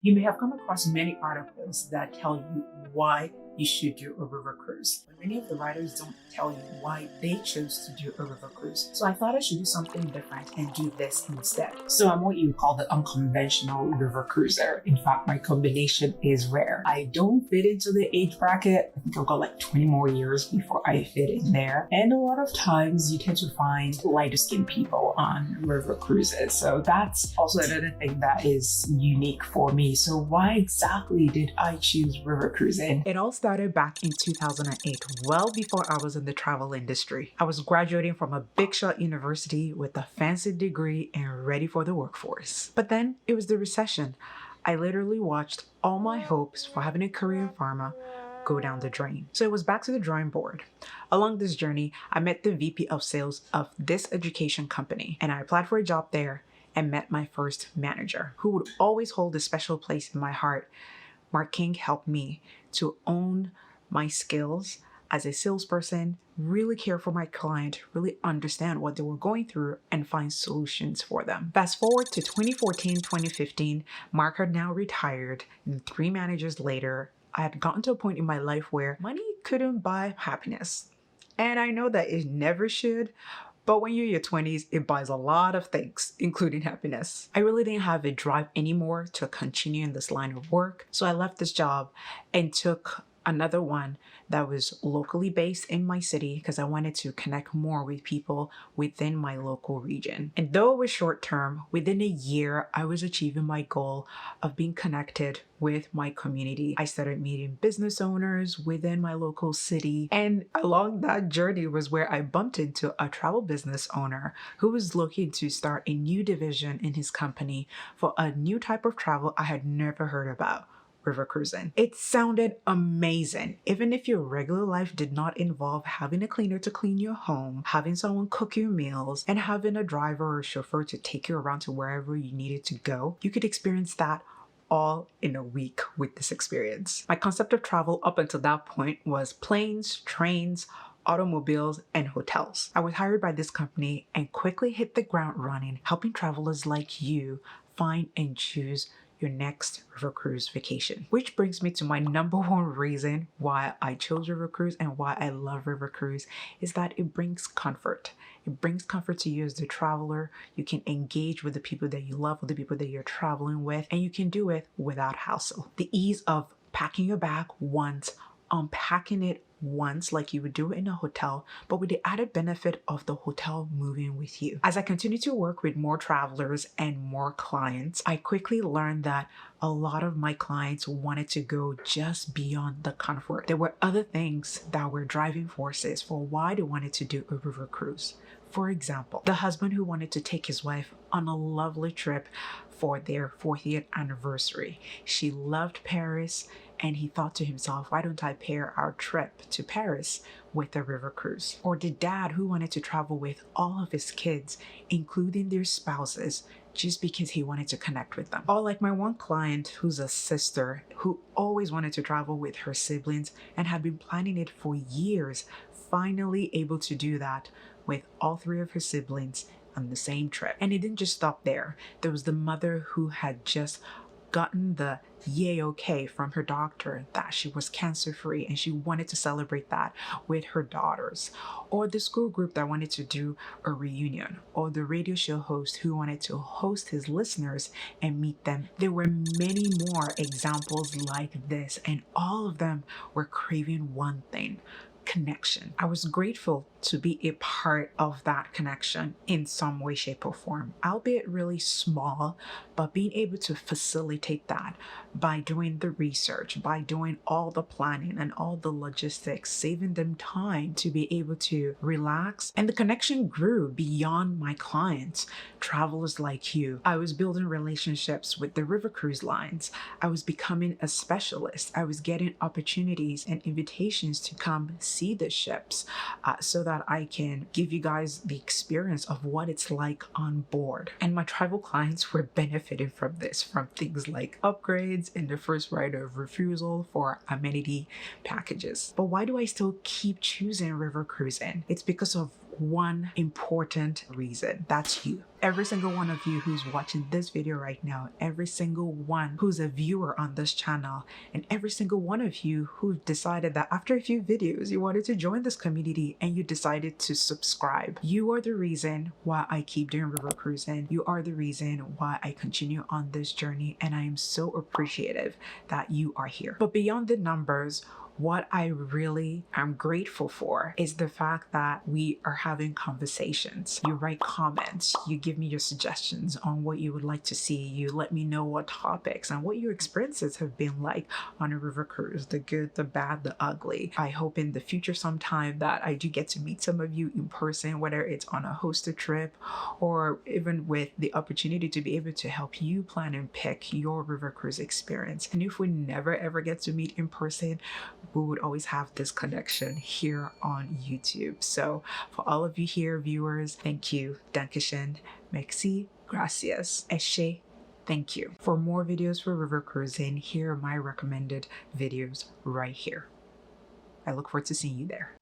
You may have come across many articles that tell you why you should do a river cruise, but many of the writers don't tell you why they chose to do a river cruise. So I thought I should do something different and do this instead. So I'm what you call the unconventional river cruiser. In fact, my combination is rare. I don't fit into the age bracket. I think I've got like 20 more years before I fit in there. And a lot of times you tend to find lighter skinned people on river cruises. So that's also another thing that is unique for me. So why exactly did I choose river cruising? It all started back in 2008, well before I was in the travel industry. I was graduating from a big shot university with a fancy degree and ready for the workforce. But then it was the recession. I literally watched all my hopes for having a career in pharma go down the drain. So it was back to the drawing board. Along this journey, I met the VP of sales of this education company, and I applied for a job there and met my first manager, who would always hold a special place in my heart. Mark King helped me to own my skills as a salesperson, really care for my client, really understand what they were going through, and find solutions for them. Fast forward to 2014, 2015, Mark had now retired, and 3 managers later, I had gotten to a point in my life where money couldn't buy happiness. And I know that it never should, but when you're in your 20s, it buys a lot of things, including happiness. I really didn't have a drive anymore to continue in this line of work, so I left this job and took another one that was locally based in my city because I wanted to connect more with people within my local region. And though it was short term, within a year, I was achieving my goal of being connected with my community. I started meeting business owners within my local city. And along that journey was where I bumped into a travel business owner who was looking to start a new division in his company for a new type of travel I had never heard about: river cruising. It sounded amazing. Even if your regular life did not involve having a cleaner to clean your home, having someone cook your meals, and having a driver or chauffeur to take you around to wherever you needed to go, you could experience that all in a week with this experience. My concept of travel up until that point was planes, trains, automobiles, and hotels. I was hired by this company and quickly hit the ground running, helping travelers like you find and choose your next river cruise vacation. Which brings me to my number one reason why I chose river cruise and why I love river cruise is that it brings comfort. It brings comfort to you as the traveler. You can engage with the people that you love, with the people that you're traveling with, and you can do it without hassle. The ease of packing your bag once, unpacking it once like you would do in a hotel, but with the added benefit of the hotel moving with you. As I continue to work with more travelers and more clients, I quickly learned that a lot of my clients wanted to go just beyond the comfort. There were other things that were driving forces for why they wanted to do a river cruise. For example, the husband who wanted to take his wife on a lovely trip for their 40th anniversary. She loved Paris, and he thought to himself, why don't I pair our trip to Paris with a river cruise? Or the dad who wanted to travel with all of his kids, including their spouses, just because he wanted to connect with them. Or like my one client who's a sister who always wanted to travel with her siblings and had been planning it for years, finally able to do that with all 3 of her siblings on the same trip. And it didn't just stop there. There was the mother who had just gotten the yay okay from her doctor that she was cancer free, and she wanted to celebrate that with her daughters. Or the school group that wanted to do a reunion, or the radio show host who wanted to host his listeners and meet them. There were many more examples like this, and all of them were craving one thing: connection. I was grateful to be a part of that connection in some way, shape, or form, albeit really small, but being able to facilitate that by doing the research, by doing all the planning and all the logistics, saving them time to be able to relax. And the connection grew beyond my clients, travelers like you. I was building relationships with the river cruise lines. I was becoming a specialist. I was getting opportunities and invitations to come see the ships so that I can give you guys the experience of what it's like on board. And my travel clients were benefiting from this, from things like upgrades in the first right of refusal for amenity packages. But why do I still keep choosing river cruising? It's because of one important reason. That's you. Every single one of you who's watching this video right now, every single one who's a viewer on this channel, and every single one of you who decided that after a few videos you wanted to join this community and you decided to subscribe. You are the reason why I keep doing river cruising. You are the reason why I continue on this journey, and I am so appreciative that you are here. But beyond the numbers, what I really am grateful for is the fact that we are having conversations. You write comments, you give me your suggestions on what you would like to see, you let me know what topics and what your experiences have been like on a river cruise, the good, the bad, the ugly. I hope in the future sometime that I do get to meet some of you in person, whether it's on a hosted trip or even with the opportunity to be able to help you plan and pick your river cruise experience. And if we never ever get to meet in person, we would always have this connection here on YouTube. So for all of you here, viewers, thank you. Dankeschön. Merci. Gracias. Eshe. Thank you. For more videos for river cruising, here are my recommended videos right here. I look forward to seeing you there.